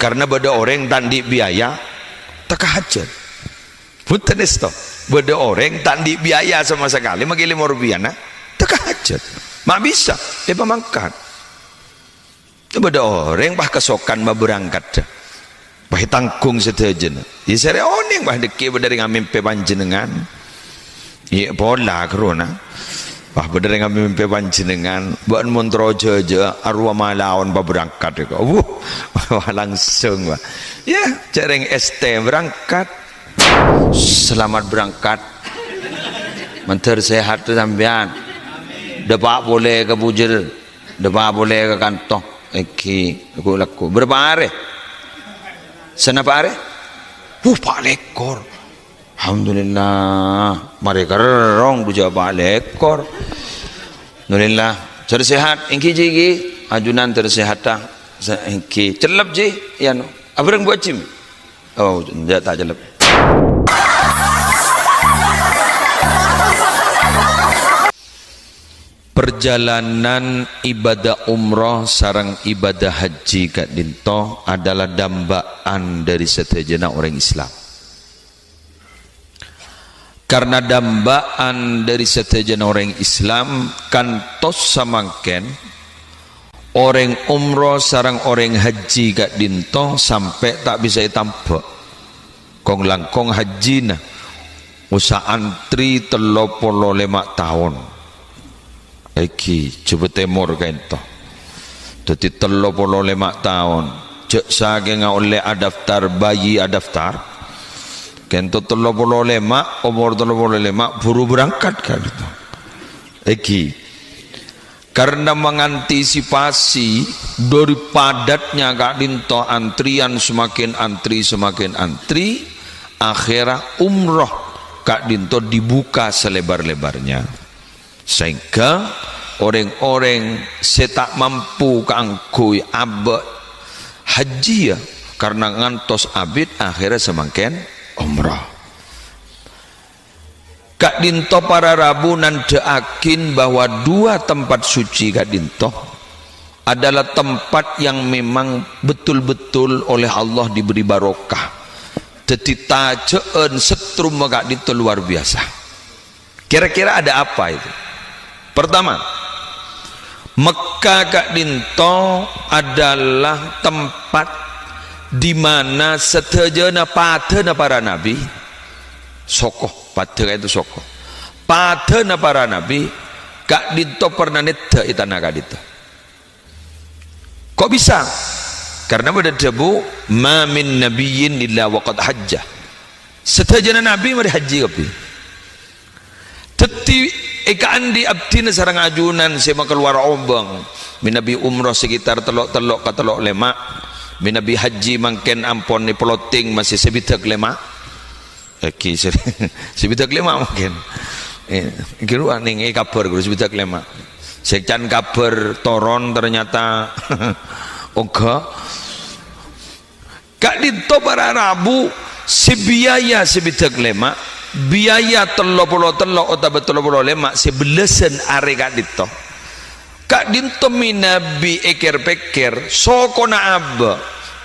karena beda orang tandi biaya tak hajat punten isto beda orang tandi biaya sama sekali magi 5 rupiah nah tak hajat mak bisa dia pemangkat itu beda orang bah kesokan bah berangkat bah tanggung setejen ya sere oning bah deki dari ngamimpe panjenengan iya pola kerona bah bener ngamimpe panjenengan buat montrojo aja arwah malawan bah berangkat langsung bah ya cereng ST berangkat selamat berangkat menter sehat sampean depak boleh ke bujel depak boleh ke kantong iki laku berapa hari senapa hari pak lekor alhamdulillah mari kerong buja pak lekor alhamdulillah tersehat ingki jigi ajunan tersehat dah ingki celep ji ya no abrang buat cim oh tidak tak celep perjalanan ibadah umroh sarang ibadah haji kat dinto adalah dambaan dari setajana orang Islam karena dambaan dari setajana orang Islam kantos samangken orang umroh sarang orang haji kat dinto sampai tak bisa ditampak kong langkong haji nah usah antri 35 tahun iki coba temur kain toh jadi 35 tahun cek saking oleh adaftar bayi adaftar kento 35 umur 35 buru berangkat kan itu iki karena mengantisipasi dari padatnya kak dinto antrian semakin antri akhirnya umroh kak dinto dibuka selebar-lebarnya sehingga orang-orang setak mampu keangkui abad haji ya karena ngantos abid akhirnya semakin umrah kak dinto para rabu nandeakin bahwa 2 tempat suci kak dinto adalah tempat yang memang betul-betul oleh Allah diberi barokah jadi tajeen setrum kak dinto luar biasa kira-kira ada apa itu pertama Mekah kak dinto adalah tempat di mana setajana patena para nabi sokoh patena itu sokoh patena para nabi kak dinto pernah neta itana kak dinto kok bisa karena pada debu ma min nabiyyin illa waqad hajjah setajana nabi mari haji kopi teti ikaan di abdina sarang ajunan sema keluar ombang minabi umroh sekitar telok ke telok lemak minabi haji mangken ampon ni ploting masih sebitak lemak iki sebitak lemak mungkin kiru aning kabar guru sebitak lemak secan kabar toron ternyata oga kak dinto para rabu sebiaya sebitak lemak biaya 33 atau 35 sebelasan are kak dinto kak dinto minabi eker peker sokona abba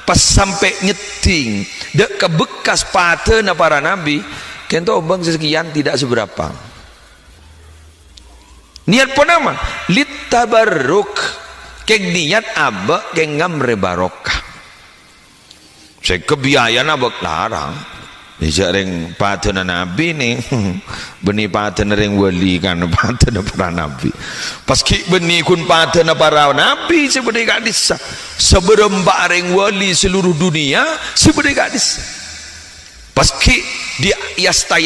pas sampai nyeting dek ke bekas patena para nabi kento bang sekian tidak seberapa niat pun nama litabarruk keng niat abba keng ngamre barokah saya kebiayaan abak larang jareng patena nabi nih benih patena ring wali kan patena para nabi paski benih kun patena para nabi sebenarnya gak bisa seberempat ring wali seluruh dunia sebenarnya gak bisa paski dia yasta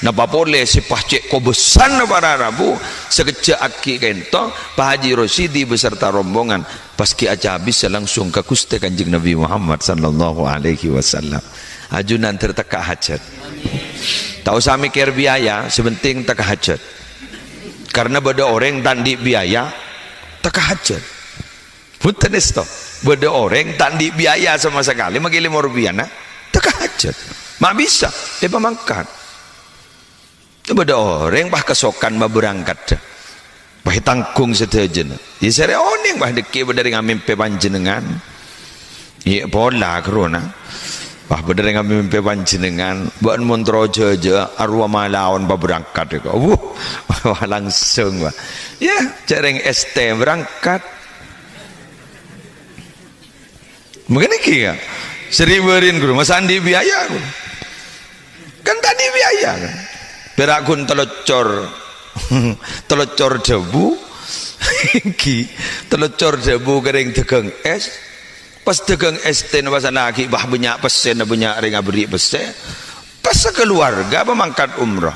napa boleh si pahcek kobesan para rabu sekejap aki kento Pak Haji Rosidi beserta rombongan paski aja habis langsung ke kuste kanjeng Nabi Muhammad sallallahu alaihi wasallam ajunan terteka hajat tak usah mikir biaya sebenting teka hajat karena beda orang tandi biaya teka hajat punten isto beda orang tandi biaya sama sekali magi 5 rupiah nah teka hajat mak bisa dia pemangkat itu beda orang bah kesokan bah berangkat bah tanggung setejen ya sere oning bah deki dari ngamimpe panjenengan Iya pola kerana. Wah bener yang mimpi panjenengan, buat montrojo aja, arwah malawan berangkat ya. Wah langsung wah. Ya, jarang ST berangkat. Mungkin iki ya. Seriburin guru, Mas Andi biaya guru. Kan tadi biaya kan. Berakun telocor, telocor debu, iki telocor debu kering tegang es. Pas tegang ST na pasal lagi bah banyak pesen banyak ring beri pesen pas keluarga pemangkat umrah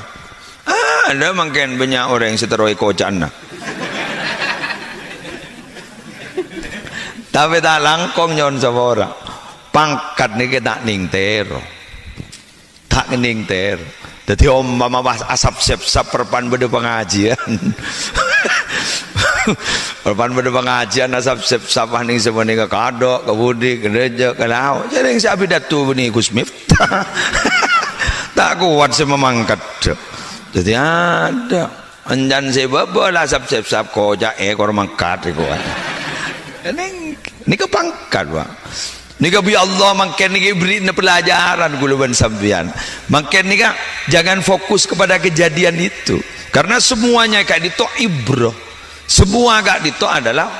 ada mungkin banyak orang yang seteroi kocan tapi tak langkong nyon sama pangkat ni kita ning tero tak ning tero jadi om mama asap sep perpan beda pengajian perpan beda pengajian asap sep ning semani ke kadok ke budi ke gereja ke lau jadi yang siapa datu ni Gus Miftah tak kuat sama mangkat jadi ada anjan sebab bola asap sep koja korang mangkat kuat ini ke pangkat wah ni ka bi Allah mangken ni beri pelajaran guluban sampean mangken ni ka jangan fokus kepada kejadian itu karena semuanya kak itu ibrah semua kak itu adalah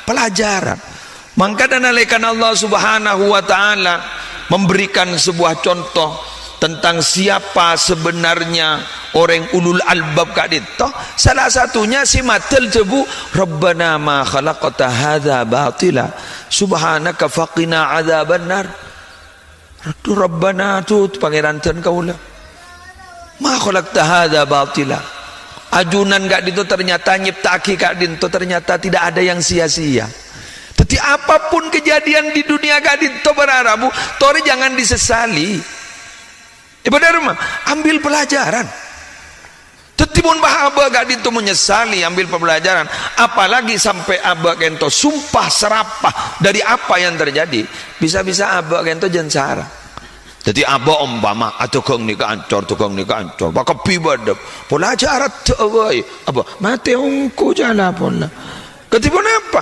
pelajaran maka dan alaikan Allah subhanahu wa ta'ala memberikan sebuah contoh tentang siapa sebenarnya orang ulul albab kak itu salah satunya si matel tebu Rabbana ma khalaqta hadza batila subhanaka faqina adzaban nar Rabbana tu pangeran ten kaula ma khalaqta hadza batila ajunan gak itu ternyata nyiptaki kak itu ternyata tidak ada yang sia-sia jadi apapun kejadian di dunia kak itu berharamu tori jangan disesali benar mah ambil pelajaran tetimun bahaba gak itu menyesali ambil pelajaran apalagi sampai abah kento sumpah serapah dari apa yang terjadi bisa-bisa abah kento jensara jadi abah umpama tukang ni kancor maka pibadap pelajaran tawai abah mati ungku jala pola ketipun apa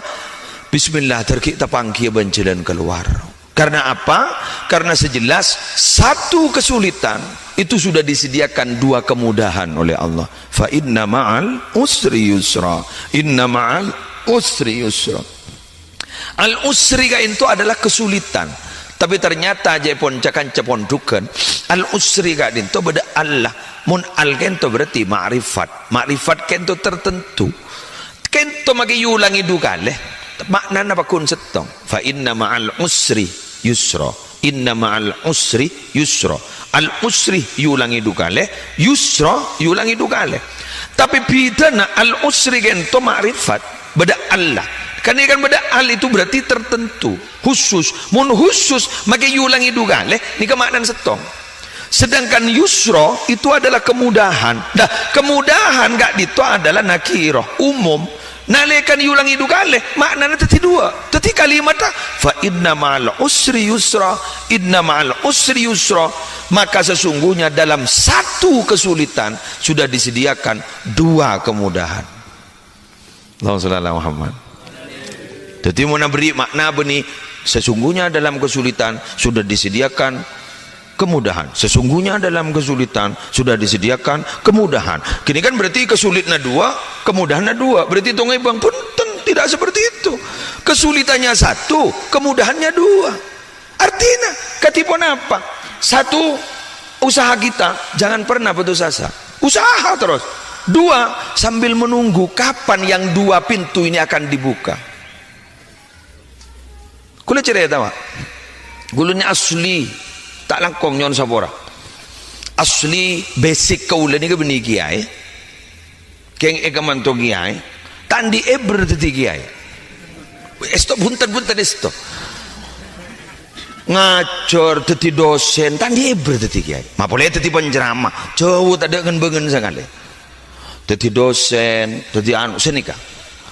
bismillah terkita pangki bencelan keluar karena apa karena sejelas satu kesulitan itu sudah disediakan dua kemudahan oleh Allah fa inna ma'al usri yusra inna ma'al usri yusra al usri itu adalah kesulitan tapi ternyata aja pun cakan cepon dukan al usri gak itu beda Allah mun al kento berarti ma'rifat kento tertentu kento magi ulangi dukale makna apa kun setong fa inna ma'al usri yusra inna ma'al usri yusra al usri yulangi dukale yusra yulangi dukale tapi bidana al usri kento ma'rifat beda Allah karena kan beda al itu berarti tertentu khusus mun khusus maka yulangi dugale ni kemaknan setong sedangkan yusra itu adalah kemudahan dah kemudahan gak itu adalah nakirah umum nalekan yulangi dugale maknanya teti dua teti kalimat fa inna ma'al usri yusra inna ma'al usri yusra maka sesungguhnya dalam satu kesulitan sudah disediakan dua kemudahan Allahumma shalli ala Muhammad. Jadi mau beri makna benih sesungguhnya dalam kesulitan sudah disediakan kemudahan sesungguhnya dalam kesulitan sudah disediakan kemudahan kini kan berarti kesulitannya dua kemudahannya dua berarti tunggu bang punten tidak seperti itu kesulitannya satu kemudahannya dua artinya ketipun apa satu usaha kita jangan pernah putus asa usaha terus dua sambil menunggu kapan yang dua pintu ini akan dibuka kula cerita pak gulunya asli tak langkong nyon sabora asli basic kaula ni ke beni kiai keng ekaman to kiai tandi eber teti kiai stop buntan esto ngacor teti dosen tandi eber teti kiai ma boleh teti penceramah jauh tak ada bengen sekali teti dosen teti anu senika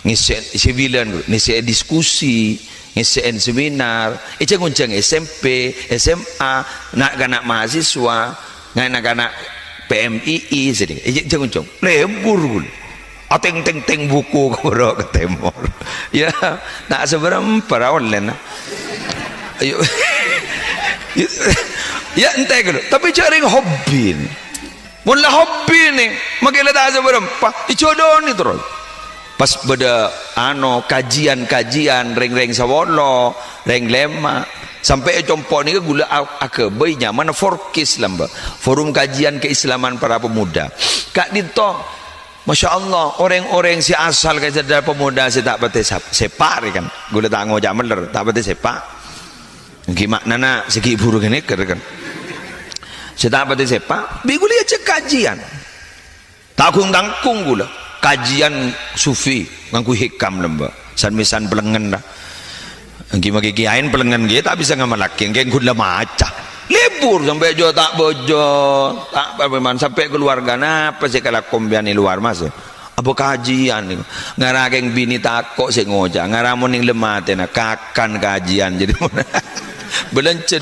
ngisi civilan ngisi diskusi ngisiin seminar itu nguncang SMP SMA nak mahasiswa nak PMII sedikit itu nguncang lebur ateng buku korok ke temor ya nak seberapa online ayo ya ente gitu tapi cari hobi nih mula hobi nih makanya tak ada berempat dicodoh nih terus pas beda kajian reng sawolo reng lema sampai compok nih gula akebainya mana forkis lamba forum kajian keislaman para pemuda kak dito Masya Allah orang-orang si asal kayak pemuda si tak pati sepak kan gula tak ngojak meler tak pati sepak gimana nak segi buruk ini kan si tak pati sepak biguli aja kajian tangkung gula kajian sufi ngangku hikam lembah san-misan pelengan dah gimana kiain pelengan gitu tak bisa ngamalakin kayak gula maca libur sampai jo tak bojo tak apa sampai keluarga apa sih kalau kombian di luar mas apa kajian nih ngarageng bini takok sih ngoja ngaramun yang lemah tena kakan kajian jadi belanja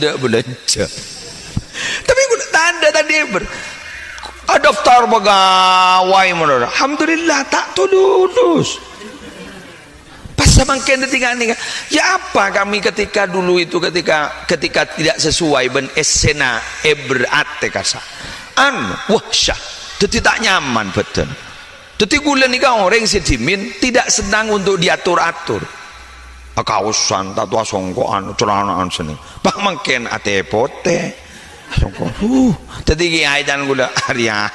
tapi gula tanda tadi daftar pegawai menurut alhamdulillah tak lulus pas samangken tinggal nih ya apa kami ketika dulu itu ketika tidak sesuai ben esena berate kasa wahsyah jadi tak nyaman betul jadi gula nih orang sedimin tidak senang untuk diatur-atur kausan tatua songkoan celanaan seni pak mangken ate pote jadi kiai dan gula Arya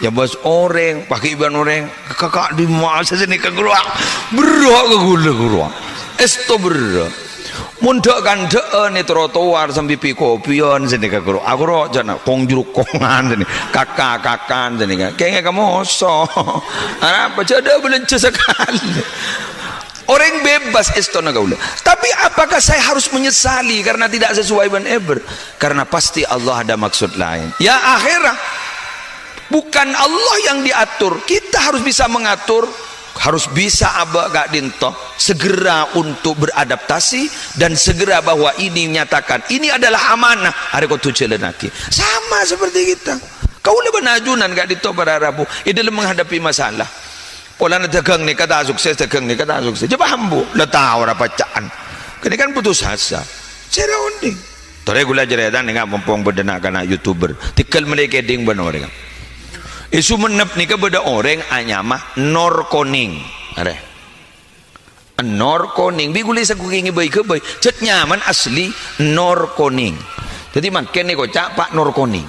ya bos orang pakai iban orang kakak di masa sini ke gula berok ke gula esto berok mundak kan nih trotoar sampai kopion sini ke gula aku roh jana kong jeruk kongan sini kakan sini kan kayaknya kamu so apa jadi belanja sekali orang bebas estona gaula tapi apakah saya harus menyesali karena tidak sesuai ban karena pasti Allah ada maksud lain ya akhirah bukan Allah yang diatur kita harus bisa mengatur harus bisa gak dinto segera untuk beradaptasi dan segera bahwa ini menyatakan ini adalah amanah ada kau tujuanaki sama seperti kita kau lebih najunan gak dinto pada Rabu ini dalam menghadapi masalah pola na dagang ni kata sukses coba hambu letah orang bacaan kini kan putus asa cara unding tore gula jeredan ni mumpung berdena kana youtuber tikal mereka ding benar kan isu menep ni beda orang anyama norkoning are norkoning biguli sa kuking ibay kabay cet nyaman asli norkoning jadi makin ni kocak pak norkoning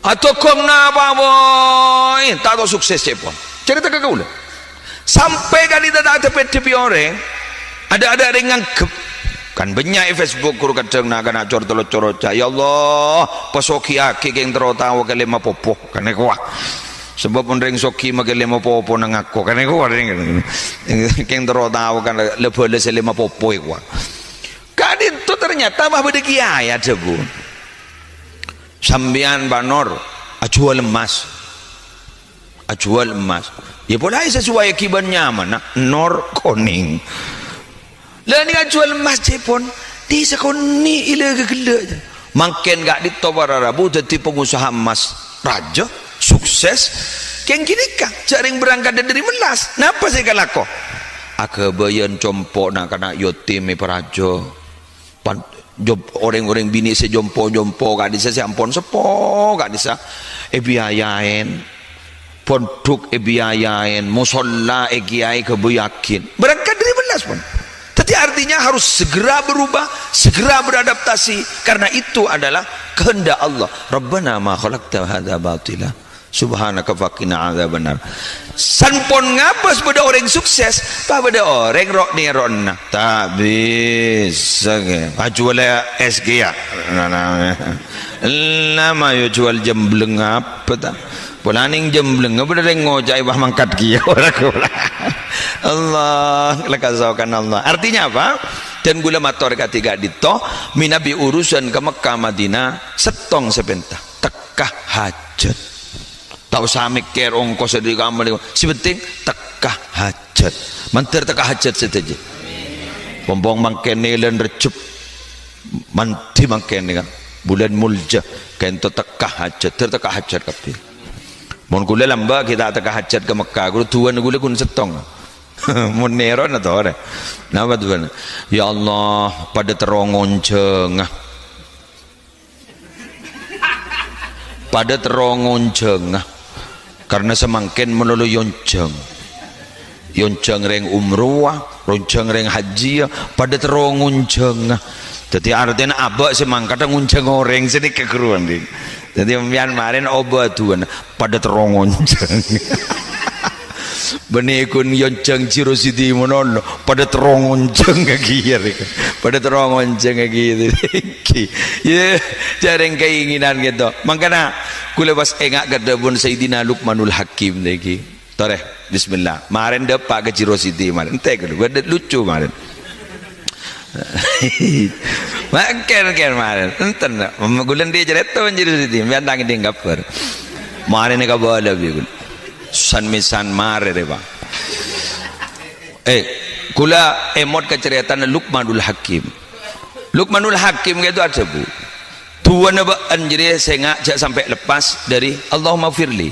atau kong na apa boy tato sukses cepon cerita ke kau sampai kali tak ada tepi orang ada yang kan banyak Facebook kuru kadang nak kena cor ya Allah pasoki aki yang terotawa ke lima popo kan aku sebab orang soki makan lima popo nang aku kan aku yang terotawa kan lebih lima popo aku kan itu ternyata bah beda kiai aja bu sambian banor ajual emas ya boleh sesuai kiban nyaman nor koning lah ni jual emas jepon di sekoni ila gegela makin gak ditawar Rabu jadi pengusaha emas raja sukses keng kini kah jaring berangkat dari melas napa saya kalako akabayan compok nak kena yotim perajo orang-orang bini sejompo gak bisa siampon sepo gak bisa biayain pondok biayain musola kiai kebuyakin berangkat dari belas pun tapi artinya harus segera berubah segera beradaptasi karena itu adalah kehendak Allah Rabbana ma khalaqta hadza batila subhanaka faqina adzabannar sanpon ngapas pada orang sukses pada orang rok ni ronna tak bisa jual SG ya nama yo jual jembleng apa tak polaning jembleng apa ada ngojai bah mangkat kia Allah lekazaukan Allah artinya apa dan gula mator ketiga dito minabi urusan ke Mekah Madinah setong sepentah tekah hajat tak usah mikir ongkos dari kamu sepenting tekah hajat mantir tekah hajat saja pompong mangkene len recep manti mangkene kan bulan mulja kento tekah hajat tertekah hajat kapil mon gula lamba kita tekah hajat ke Mekah gula tuan gula kun setong Munero na to ore. Napa tuh? Ya Allah, pada terongonceng. Pada terongonceng. Karena semangkin melulu yonceng. Yonceng reng umroh, ronceng reng haji, pada terongonceng. Jadi artinya abak semangkata ngunceng orang sedikit keruan ding. Jadi mian marin obat tuan pada terongonceng. Benekun yonceng Ciro Siti monono pada terongonceng kagir. Pada terongonceng gitu. Ya, jarang keinginan gitu. Makanya kula pas engak kedebun Sayyidina Luqmanul Hakim lagi. Tore, bismillah. Marin depak ke Ciro Siti marin. Ente kedua lucu marin. Makan marin enten gulen dia cerita menjadi sedih biar tangi tinggaper marin ni kabala bigun san misan mare reba kula emot keceritaan Luqmanul Hakim gitu ada bu tuan apa anjir saya ngajak sampai lepas dari Allahumma firli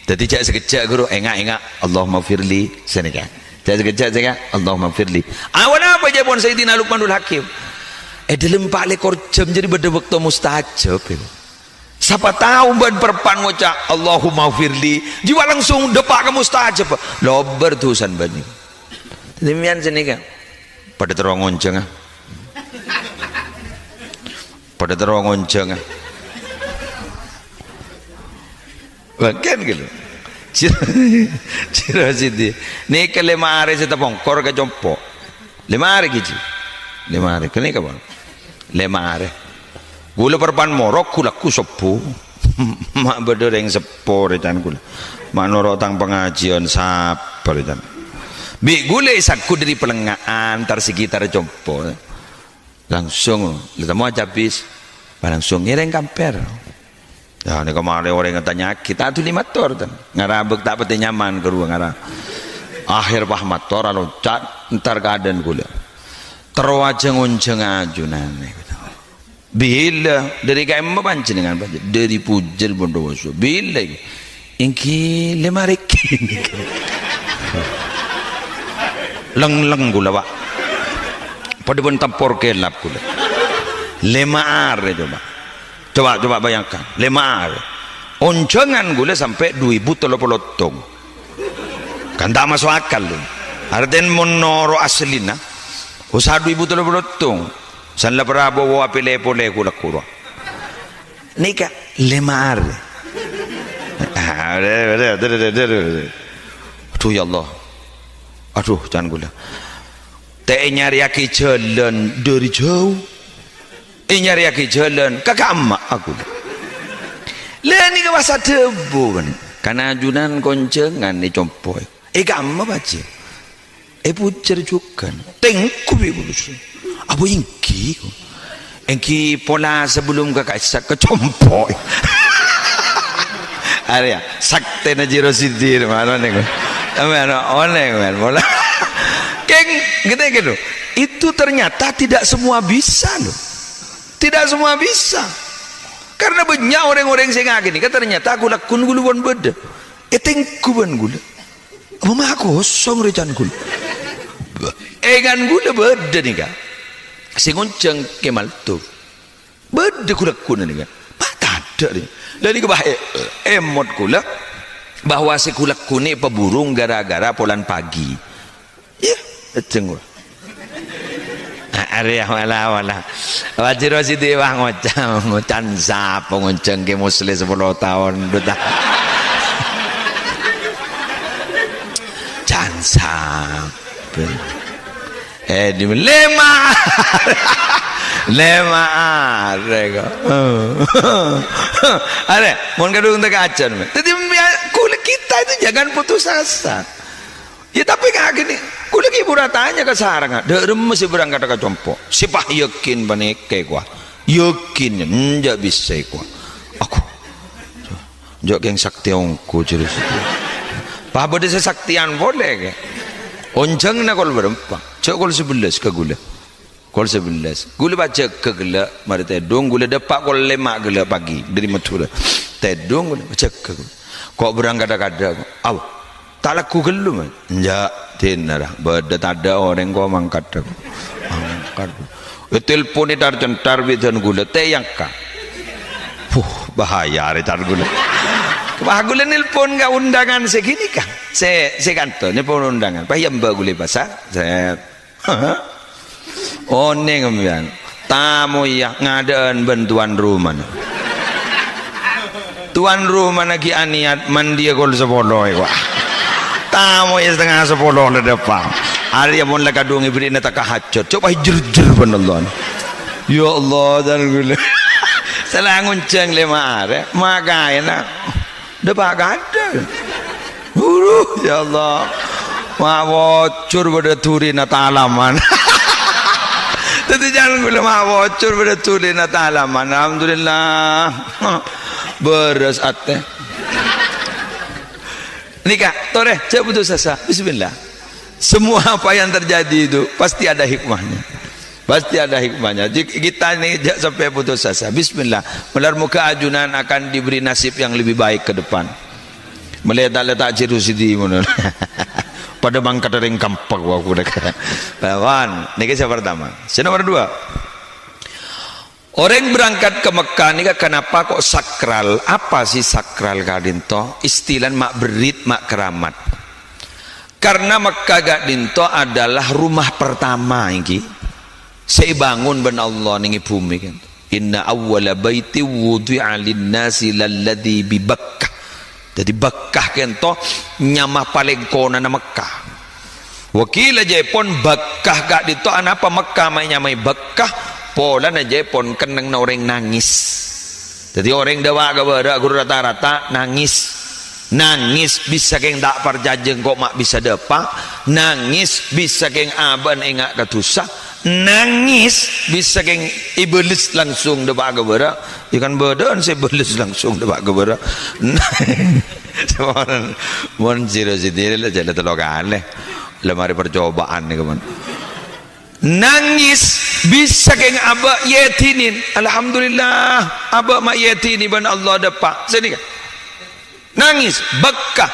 jadi cak sekejap guru engak Allahumma firli senika cak sekejap Allahumma firli awalnya apa aja pun Sayyidina Luqmanul Hakim dalam 4 ekor jam jadi pada waktu mustajab siapa tahu ban perpan ngucap Allahumma firli jiwa langsung depak ke mustajab lober tusan bani demikian senika pada terongonceng bahkan gitu Ciro Siti ni ke 5 hari saya tepongkor ke jompo 5 hari gitu 5 hari ke ni kapan 5 hari gula perpan morok kulaku sepuh mak berdoreng sepor dan gula mak norok tang pengajian sabar dan bi gula isakku dari pelengahan tar sekitar jompo langsung lihat mau habis langsung ngereng kamper. Ya ini kemarin orang yang tanya kita tuh 5 tor kan ngarabek tak peti nyaman keruang ngarab akhir pahmat tor loncat ntar keadaan gula terwajeng unceng ajunan bila dari kaya pancen dengan pancen dari pujel bondowoso bila ingki 5 reki leng gula pak pada pun tempor kelap gula 5 hari coba bayangkan 5 hari oncengan gula sampai 2030 tong kan tak masuk akal loh artinya menoro aslina usaha 2030 tong sanla Prabowo apile pole gula kurang nikah 5 hari aduh ya Allah aduh jangan gula nyari aki jalan dari jauh nyari aki jalan kakak emak aku lah ni ke masa debu kan karena ajunan koncengan ni compoy kamu baca pucer juga tengku bibulus apa ingki pola sebelum kakak sak ke compoy area sakte na Ciro Siti mana nih mana pola keng gitu itu ternyata tidak semua bisa loh. Tidak semua bisa karena banyak orang-orang yang saya ngagini kan ternyata aku lakun guluan beda tengkuban gula mama aku kosong recan gula kan gula beda nih kan singunceng kemal tuh beda gula kuna nih kan tak ada nih dan ini kebahaya emot gula bahwa si gula kuni peburung gara-gara polan pagi ya cenggur area wala Ciro Siti wah ngocan sapa ngonceng ke muslim 10 tahun duta can sapa di lema rego are mon kadung tak acan jadi kulit kita itu jangan putus asa ya tapi kayak gini kulit ibu ratanya ke sarang derem masih berangkat ke compo sipah yakin banek kayak gua yakin enggak bisa gua aku jok yang sakti ongku Ciro Siti pak bode saktian boleh ke onjang na kol berempat cok kol 11 ke gula kol 11 gula baca ke gula mari tedong gula depak kol 5 gula pagi dari Madura tedong gula baca ke gula kok berang kadang-kadang aw tak laku gelum enggak tinara beda ada orang kau mangkat telepon itu tar bidan gula teyang ka bahaya retar gula gula nelpon ka undangan segini kan se kantor nelpon undangan payam ba gula pasar set oneng kemudian tamu ya ngadaan bantuan rumah tuan rumah lagi aniat mandi kol 10 wah tamu ya setengah 10 le depan hari yang mun kadung ibri na takahajud coba hijr panalon ya Allah dan gula salah ngunceng le mare makanya depak ada ya Allah ma bocor pada turina talaman tadi jangan gula ma bocor pada turina talaman alhamdulillah beres ate nikah tore saya putus asa bismillah semua apa yang terjadi itu pasti ada hikmahnya pasti ada hikmahnya kita ini sampai putus asa bismillah melar muka ajunan akan diberi nasib yang lebih baik ke depan melihat letak ciru sidi pada bangkat ring kampak waku dekat lawan ini kisah pertama. Nomor 2 orang berangkat ke Mekah ini kenapa kok sakral apa sih sakral kadinto istilah mak berit mak keramat karena Mekah kadinto adalah rumah pertama ini saya bangun ben Allah ning bumi kan inna awwala baiti wudi'a lin-nasi lalladzi bi Bakkah jadi Bakkah kento nyamah paling kona na Mekah wakil aja pon Bakkah gak dito anapa Mekah may nyamai Bakkah pola aja pon keneng na orang nangis jadi orang dawa gabara guru rata-rata nangis bisa keng tak perjajeng kok mak bisa depak nangis bisa keng aban engak katusa nangis bisa keng iblis langsung depak gabara ikan badan saya iblis langsung depak gabara seorang mon zero sendiri lah jadi telokan lemari percobaan nih kawan nangis bisa keng aba yetinin alhamdulillah aba mak yetini ban Allah depak sini kan nangis Bakkah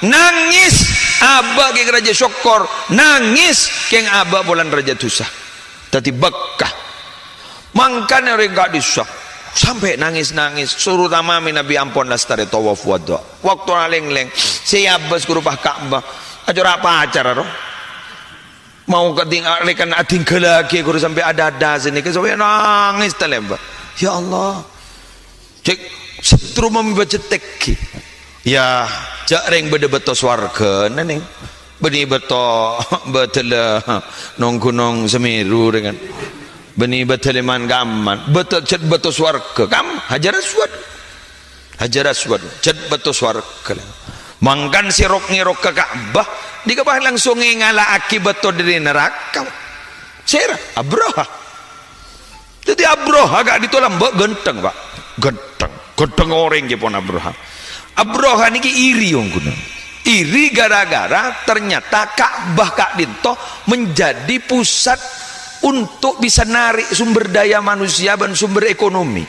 nangis aba keng raja syokor nangis keng aba bulan raja tusah tadi Bakkah mangkanya orang gak disah sampai nangis-nangis suruh tamami Nabi ampun lastari tawaf wada waktu leng-leng siapa kurupah Ka'bah acara apa acara roh mau ketinggalan tinggal lagi guru sampai ada sini ke sampai nangis telemba ya Allah cek setru membaca teki ya jareng beda beto swarga neneng beni beto betul nong gunung Semeru dengan beni betul man gaman betul cet beto swarga kam hajar aswad cet beto swarga mangkan sirok ngirok ke Ka'bah dikabah langsung ngala akibat to dari neraka sera Abraha jadi Abraha gak ditolam mbak genteng pak genteng orang jepon Abraha niki iri yang guna iri gara-gara ternyata Ka'bah Kak Dinto menjadi pusat untuk bisa narik sumber daya manusia dan sumber ekonomi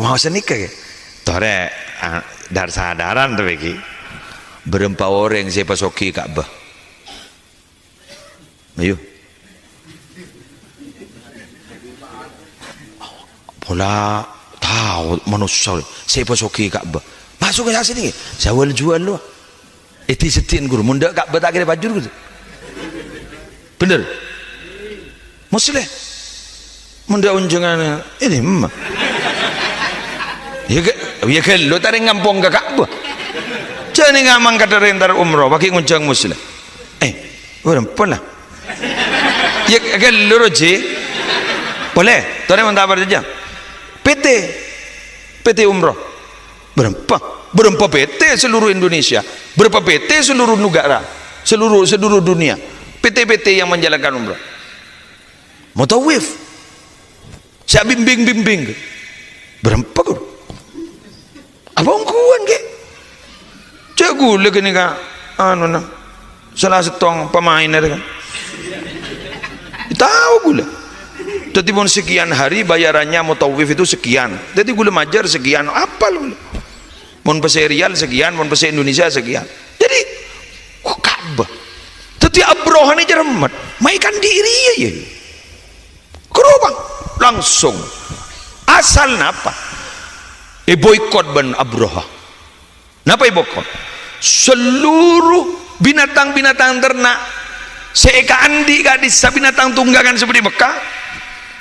mau senikah ya tore dar sadaran tuh begi berempat orang saya pasoki Ka'bah ayo pola tahu manusia saya pasoki Ka'bah masuk ke sini saya jual lo itu setin guru munda Ka'bah tak kira bajur gitu bener muslim munda unjangan ini ya kalau tadi ngampung ke Ka'bah jangan ngamang kata rentar umroh pakai nguncang muslim berapa lah ya kalau roji boleh tadi mentah berjam PT umroh berapa PT seluruh Indonesia berapa PT seluruh negara seluruh dunia PT yang menjalankan umroh mutawif saya bimbing berapa guru apa ungkuan ke cek gula gini kak anu nah salah setong pemain ada kan tahu gula Jadi pun sekian hari bayarannya mutawif itu sekian. Jadi gula majar sekian, apa lu? Mon pese rial sekian, mon pese Indonesia sekian. Jadi Ka'bah. Jadi abrohan ini jeremet, maikan diri ya. Kerubang langsung. Asal napa? Boykot ban abroha. Napa boykot? Seluruh binatang-binatang ternak seeka andi gadis binatang tunggangan seperti Mekah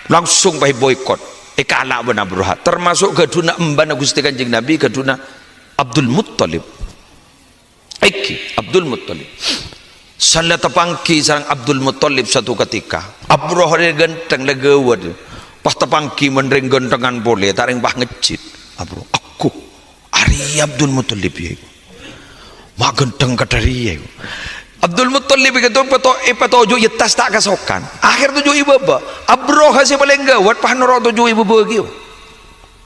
langsung pai boykot ala ban abroha, termasuk keduna embana Gusti Kanjeng Nabi, keduna Abdul Muttalib. Abdul Muttalib salah tepangki sarang Abdul Muttalib satu ketika abroha dia genteng legawad pas tepangki menring gentengan boleh taring pah ngecit abroha aku Ari Abdul Muttalib ya mak genteng kadari ya Abdul Muttalib itu petojo yetas tak kasokan akhir tujuh ibu ba abroha si paling gawat pah noro tujuh ibu bagi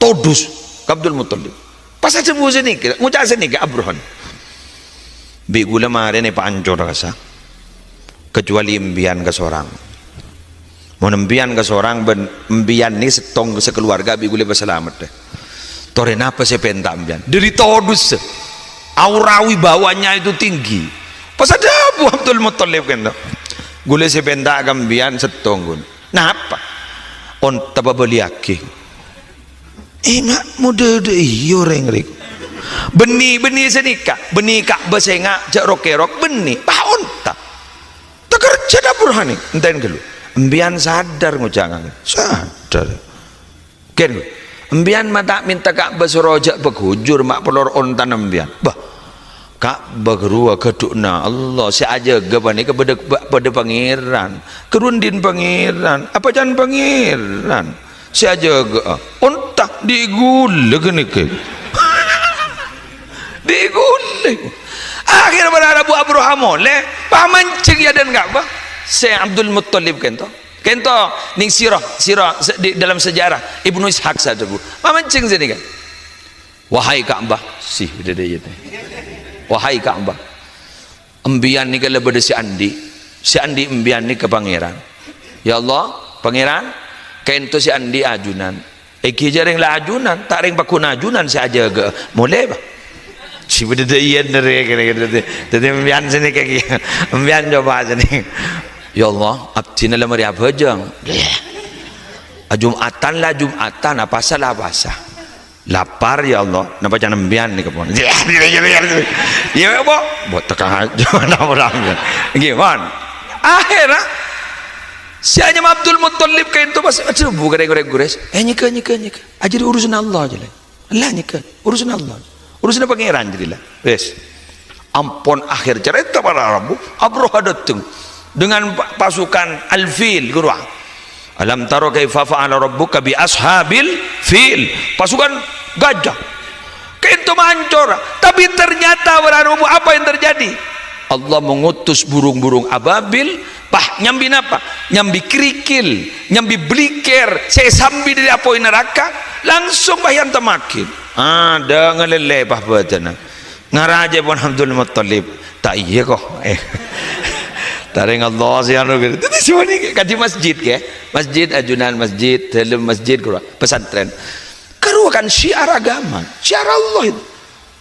todus Abdul Muttalib pas aja mu sini ngucap sini ke abrohan bi gula mare ne pancor kasa kecuali embian ke seorang mau embian ke seorang ben embian ni setong sekeluarga bi gula berselamat deh tore napa saya pentak embian dari todus aurawi bawahnya itu tinggi pas ada Abu Abdul Muttalib kan gula saya pentak embian setong gun napa on tapa beli aki mak muda deh iyo reng benih senika benih kak besenga jak rokerok benih tahun tak kerja dapur hani enten gelu embian sadar ngujangan sadar ken embian mata minta kak besurojak begujur mak pelor ontan embian bah kak begerua kedukna Allah si aja gabani kepada pangeran kerundin pangeran apa jangan pangeran si aja ontak digule gini ke digulai akhir pada Abu Abraham le pamancing ya dan enggak apa saya Abdul Muttalib kento ning sirah di dalam sejarah Ibnu Ishaq saja bu pamancing sini kan wahai Ka'bah sih beda dia wahai Ka'bah embian ni kalau beda si Andi embian ni ke pangeran ya Allah pangeran kento si Andi ajunan iki jareng lah ajunan tak ring pakun ajunan si aja ke boleh bah si beda iya nere kira-kira jadi embian sini kayak embian coba sini ya Allah abdi dalam hari apa jeng Jumatan lah Jumatan apa salah bahasa lapar ya Allah napa jangan embian nih kepon ya buat tekan aja mana orang gimana akhirnya si hanya Abdul Muttalib kayak itu pas aduh bukan gores nyika aja urusan Allah aja lah nyika urusan Allah urusan pangeran jadilah wes ampun akhir cerita para Arabu Abroha datang dengan pasukan al-fil gurwa alam taro kaifa fa'ala rabbuka bi ashabil fil pasukan gajah kento mancor tapi ternyata para Arabu apa yang terjadi Allah mengutus burung-burung ababil pah nyambi napa nyambi kerikil nyambi bliker saya sambil dari apoy neraka langsung bayan temakin ada ngelele pah bacana ngaraja pun Abdul Muttalib tak iya kok taring Allah sih anu gitu itu semua ni kaji masjid ke masjid ajunan masjid dalam masjid kurang pesantren karuakan syiar agama syiar Allah itu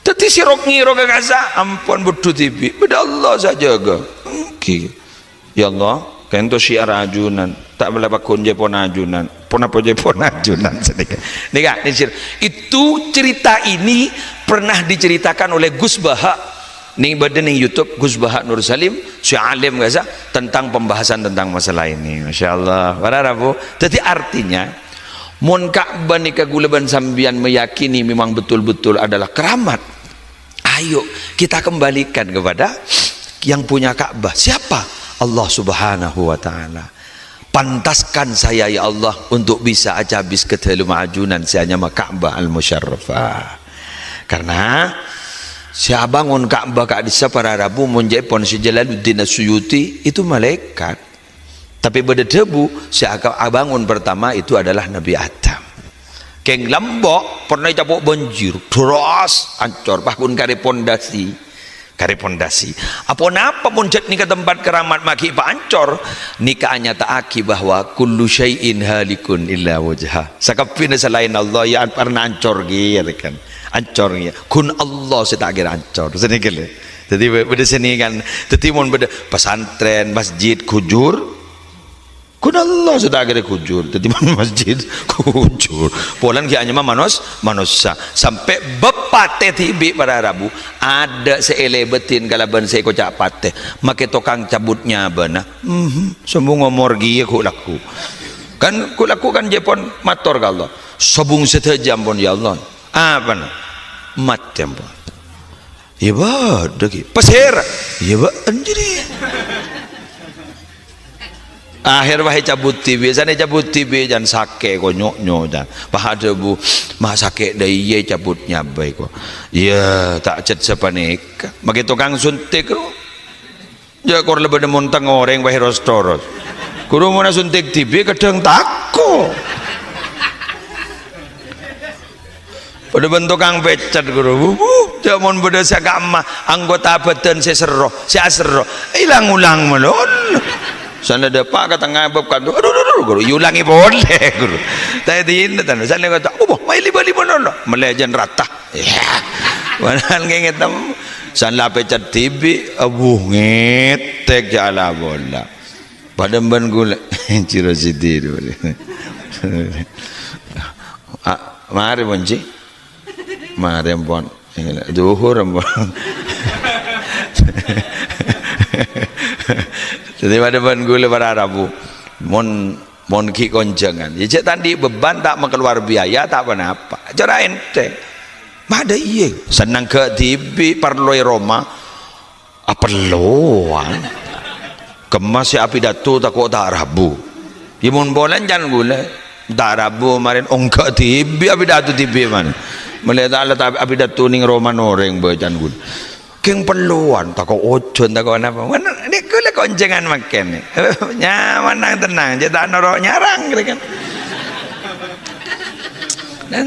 teti sirok ngiro ke gaza ampun butuh TV beda Allah saja ke ya Allah kento syiar ajunan tak boleh pakun jepon ajunan pun apa jepon ajunan sedikit nih itu cerita ini pernah diceritakan oleh Gus Baha nih badan nih YouTube Gus Baha Nur Salim si alim Gaza tentang pembahasan tentang masalah ini Masya Allah para Rabu jadi artinya mun Ka'bah ni kagulaban sambian meyakini memang betul-betul adalah keramat ayo kita kembalikan kepada yang punya Ka'bah siapa Allah Subhanahu wa ta'ala pantaskan saya ya Allah untuk bisa aja habis ke dalam ajunan saya nyama Ka'bah al-Musyarrafah karena saya bangun Ka'bah Kak Disa para Rabu menjepon si Jalaluddin As-Suyuti itu malaikat tapi beda debu saya bangun pertama itu adalah Nabi Adam keng Lombok pernah capok banjir terus ancor bahkan kare pondasi kari pondasi. Apa napa muncet ni ke tempat keramat maki pancor nikahnya taaki bahwa kullu syai'in halikun illa wajha. Sakapina selain Allah ya pernah ancor gitu kan. Ancor ya. Kun Allah setak kira ancor. Sini kele. Jadi pada sini kan tetimun pada pesantren, masjid, kujur. Kun Allah sudah kira kujur, jadi mana masjid kujur. Polan kianya mah manusia sampai bepate tibi pada Rabu ada seelebetin kalaban saya kocak pate, make tokang cabutnya bana. Sembung ngomor gia ku laku. Kan ku laku kan Jepon mator ka Allah. Sobung setejam pun ya Allah. Apa na? Matem pun. Ya ba, dagi. Pasir. Ya ba anjiri. Akhir wahai cabut TV, sana cabut TV jangan sakit ko nyok dah. Pahada bu, mah sakit dah ye cabutnya baik ko. Ya tak cet sepanik. Bagi tukang suntik ro. Ya kor lebih demontang orang wahai restoran. Kuru mana suntik TV kadang takut. Pada bentuk kang pecat guru, jangan beda sagama anggota badan seseroh, seasroh, hilang ulang melon. Sana depak kata ngabab kan, aduh guru, ulangi boleh guru. Tadi ini tanda, sana kata, oh mai liba nono, melejan rata. Ya, mana nginget tam, sana pecat TV, ngetek jala bola. Pada ban gula, ciro sidir. Mari bonci. Mari ampun, duhur ampun. Jadi pada ban gula pada Rabu, mon ki konjangan. Jadi tadi beban tak mengeluar biaya tak apa. Cara ente, ada iya. Senang ke TV parloi Roma, apa loan? Kemas si api datu takut tak Rabu. Ya mon bolan jangan gula. Tak Rabu marin ongkak TV api datu TV mana? Melihat Allah tapi api datu ning Roma noreng bacan gula. Keng perluan takut ocon takut apa? Mana ni gula konjangan makan ni. Nyaman tenang, jadi norok nyarang kan. Dan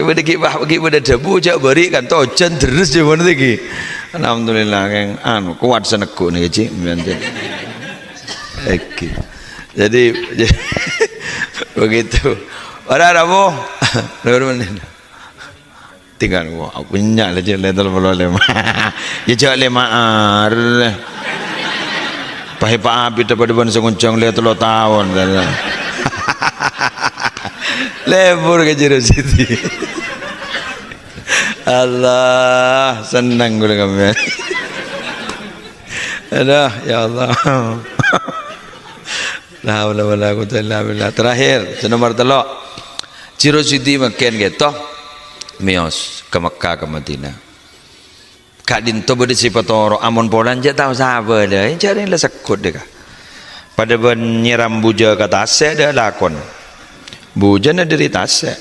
bagi pada debu jak beri kan tojen terus je mana lagi. Alhamdulillah keng anu kuat seneku ni cik nanti. Oke. Jadi begitu. Pada Rabu, tinggal aku nyak aja letel boleh. Ya jak lemar. Pahe pak abi dapat ban senguncang le 3 tahun. Lebur ke jero siti. Allah senang gue kami. Aduh ya Allah. La haula wala quwwata illa billah. Terakhir nomor 3. Ciro siti makan gitu. Mios ke Mekah ke Madinah. Kak dinto berde sipatoro amon polan je tahu sahabat dah. Cari la sekut deka. Pada ben nyiram buja kata ase dah lakon. Buja na diri tase.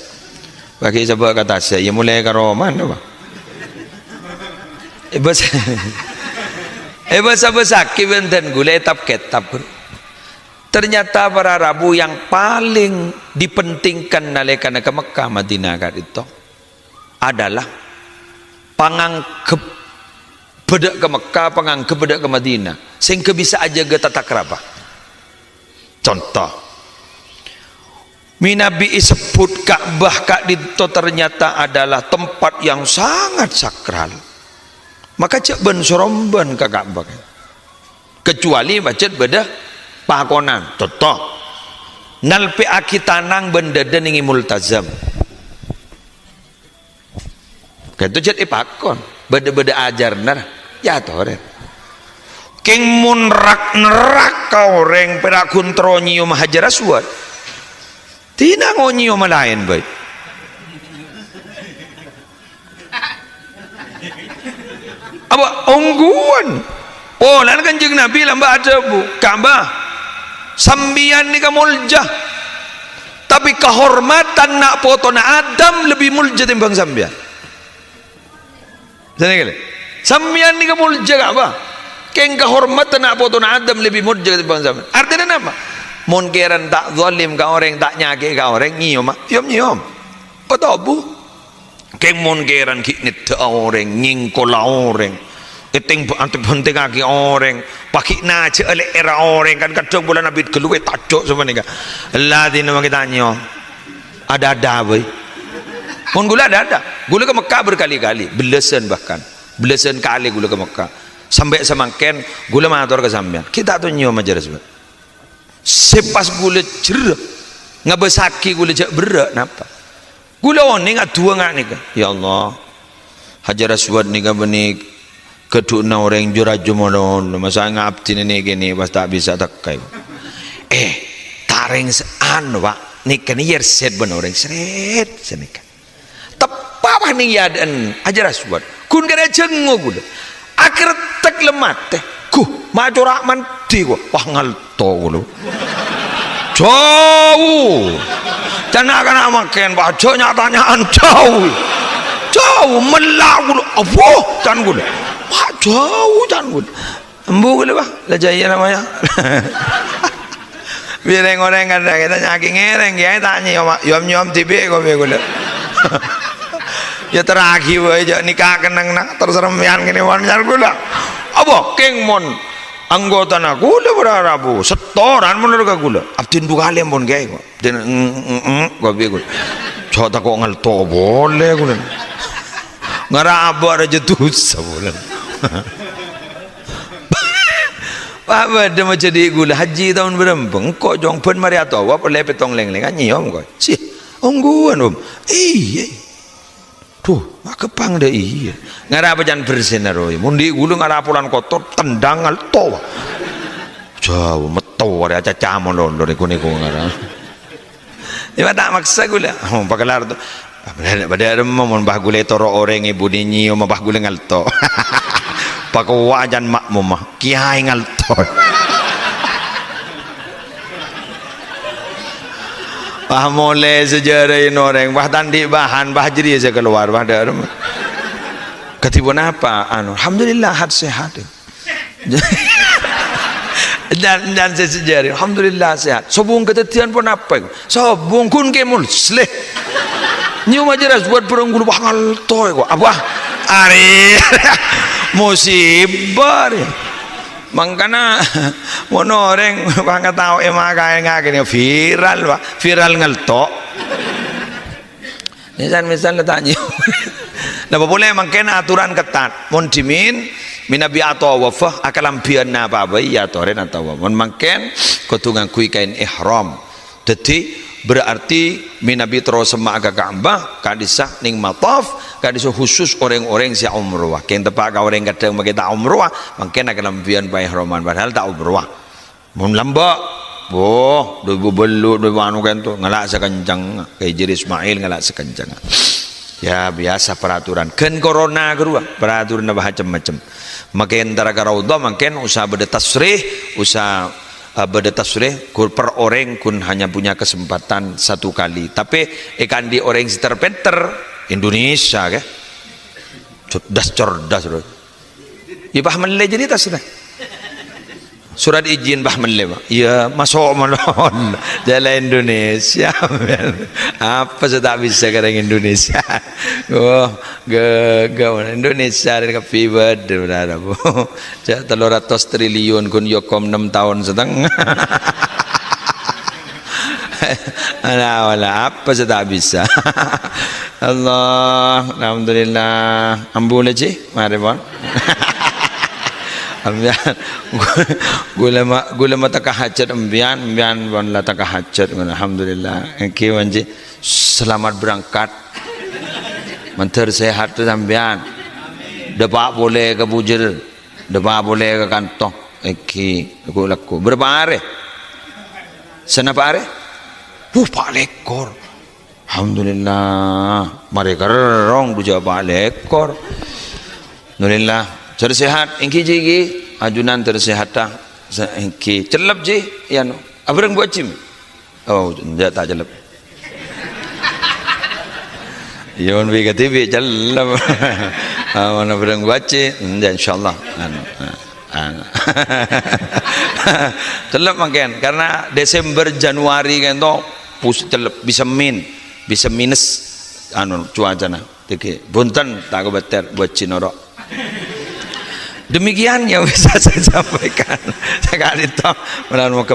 Bagi sebab kata ase ya mulai ke roman apa. Basa kibenten gule etap ketap. Ternyata para Rabu yang paling dipentingkan nalekana ke Mekah Madinah kat itu adalah pangang ke bedak ke Mekah, pangang ke bedak ke Madinah, sehingga bisa aja ke tata keraba. Contoh, Nabi sebut Ka'bah kat itu ternyata adalah tempat yang sangat sakral. Maka cek ben soromban ke Ka'bah. Kecuali baca beda pakonan. Contoh, nalpe aki tanang benda deningi multazam. Itu jadi pakon. Beda-beda ajar nar. Ya toren. Keng mun nerak kau reng perakun tronyium hajar aswad. Tina ngonyium lain baik. Apa ongguan? Oh, lan kanjeng Nabi lamba ada bu Ka'bah. Sambian ni kamuljah. Tapi kehormatan nak foto nak Adam lebih muljah timbang sambian. Sana kali. Sambian ni kamuljah Ka'bah. Keng kehormatan nak foto nak Adam lebih muljah timbang sambian. Artinya apa? Mun keran tak zalim ka orang, tak nyake ka orang, nyium nyium. Patabu. Keng mun keran kiknit orang, nyingkola orang. Keteng antuk penting kaki orang pakai nace oleh era orang kan kadang bulan nabi keluar tajok semua ni kan. Allah di nama kita nyo ada boy. Pun gula ada. Gula ke Mekah berkali-kali, belasan bahkan, belasan kali gula ke Mekah. Sampai semangken gula matur ke sampean. Kita tu nyo majelis. Sepas gula cerah, ngabesaki gula jak berak napa? Gula oni ngat dua ngat ni kan. Ya Allah, Hajar Aswad ni kan benik. Kedua orang juraju monon masa ngabti ni gini pas tak bisa takai taring sean pak ni kan yer set ben orang seret senika tepat ni yadan ajar aswad kun kena cengo gula akhir tak lemat teh macorak mandi gua wah ngalto gula jauh jangan kena makan baca nyatanya jauh melagu apa dan gula jauh jangan embu boleh bah lajaya namanya biar orang kadang kita nyaki ngereng ya tanya yom tipe kau begula ya terakhir aja nikah kenang nak terseremian kini wanjar gula apa keng mon anggota nak gula berarabu setoran menurut gula abdin dua kali pun gay kau abdin kau begula coba tak kau ngalto boleh gula ngarabu aja tuh sebulan Pak ada macam di gula haji tahun berapa? Kok jong pen mari atau apa lepe tong leng kan nyiom kau. Si, ongguan Iya. Tuh, mak kepang dah iya. Ngara apa jangan bersenaroi. Mundi gula ngara pulan kotor tendang al to. Jauh meto ada caca molon dari kuniku ngara. Dia tak maksa gula. Pakalar tu. Pada remon bah gula toro orang ibu ni nyiom bah gula ngal to. Pakai wajan makmum kiai ngalto bah mulai sejarah ini orang bah tandi bahan bah jadi saya keluar bah dalam ketiban apa alhamdulillah sehat dan sejarah alhamdulillah sehat sobung ketetian pun apa sobung kun kemul sleh nyu majeras buat perunggul bah ngalto apa ari musibah mangkana mono orang bangga tahu kaya ngagini viral ngeltok misal tanya nah boleh mangkana aturan ketat mon dimin minabi atau wafah akalampian apa ya toren atau mon mangken kotungan kui kain ihram jadi berarti minabi terus semak ke Ka'bah kadisah ning mataf kadisah khusus orang-orang si umrah ken tepak ka orang kadang makita umrah mangken akan lampian pa ihraman padahal tak umrah mun lamba do belu do anu kan tu ngalak sekencang kay Jiri Ismail ngalak sekencang ya biasa peraturan ken corona kedua peraturan macam-macam makin antara ka raudhah mangken usah beda tasrih usah berdetasreh per orang kun hanya punya kesempatan satu kali tapi ikan di orang terpenter Indonesia ke cerdas loh ya bah mele jadi tasreh surat izin bah mele ya masuk malon jalan Indonesia apa sudah bisa kadang Indonesia Indonesia ada pivot berada bu 300 triliun kun yokom 6 tahun setengah wala apa sudah bisa Allah alhamdulillah ambul aja mari bon ambian gula mata kahajat ambian bon la takahajat alhamdulillah engke wanji selamat berangkat manter sehat tu sampean depak boleh ke bujur depak boleh ke kantong engke laku berapa hari senapa hari pak lekor alhamdulillah mari kerong dua pak lekor alhamdulillah tersehat engki jigi ajunan tersehat engki celep ji ya no abrang buat cim oh tidak tak celep yon bi katibi celep mana abrang buat ci insyaallah celep makan karena Desember Januari kan to celep bisa minus cuaca na tiki bunten tak kebeter buat cinorok Demikian yang bisa saya sampaikan sekali itu.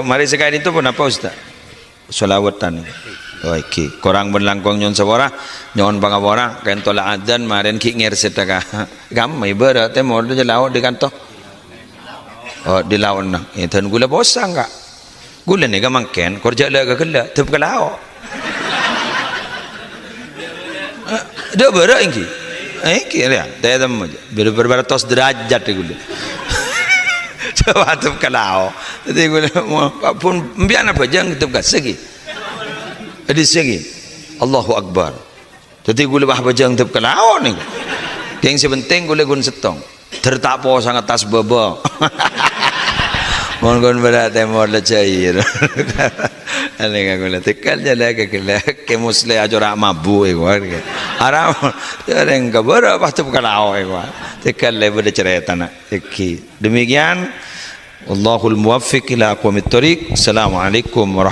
Mari sekali itu pun apa Ustaz? Solawatan. Okey, korang berlangkong nyon sabora, nyon pangabora, kan tolak adzan maren ki ngir setaka. Gam mai berat te mod je laut di kanto. Oh, di laut nang. Itu gula bosa enggak? Gula ni gamang ken, kerja le ke gula, tep ke laut. Dia berat ingki. Kira dia dem beratus derajat gula. Coba tep ke laut. Jadi gula pun biar apa jangan tep ke segi. Jadi segi Allahu Akbar. Jadi gula bah bajang tep ke laut ni. Yang sepenting gula gun setong. Tertapo sangat tas baba. Mohon berat temor le cair. Ane gula tekal jala ke musle ajora mabu ego. Aram orang kabara bah tep ke laut ego. Tekal le ber cerita nak. Demikian Allahul muwaffiq ila aqwamit thoriq. Assalamualaikum warahmatullahi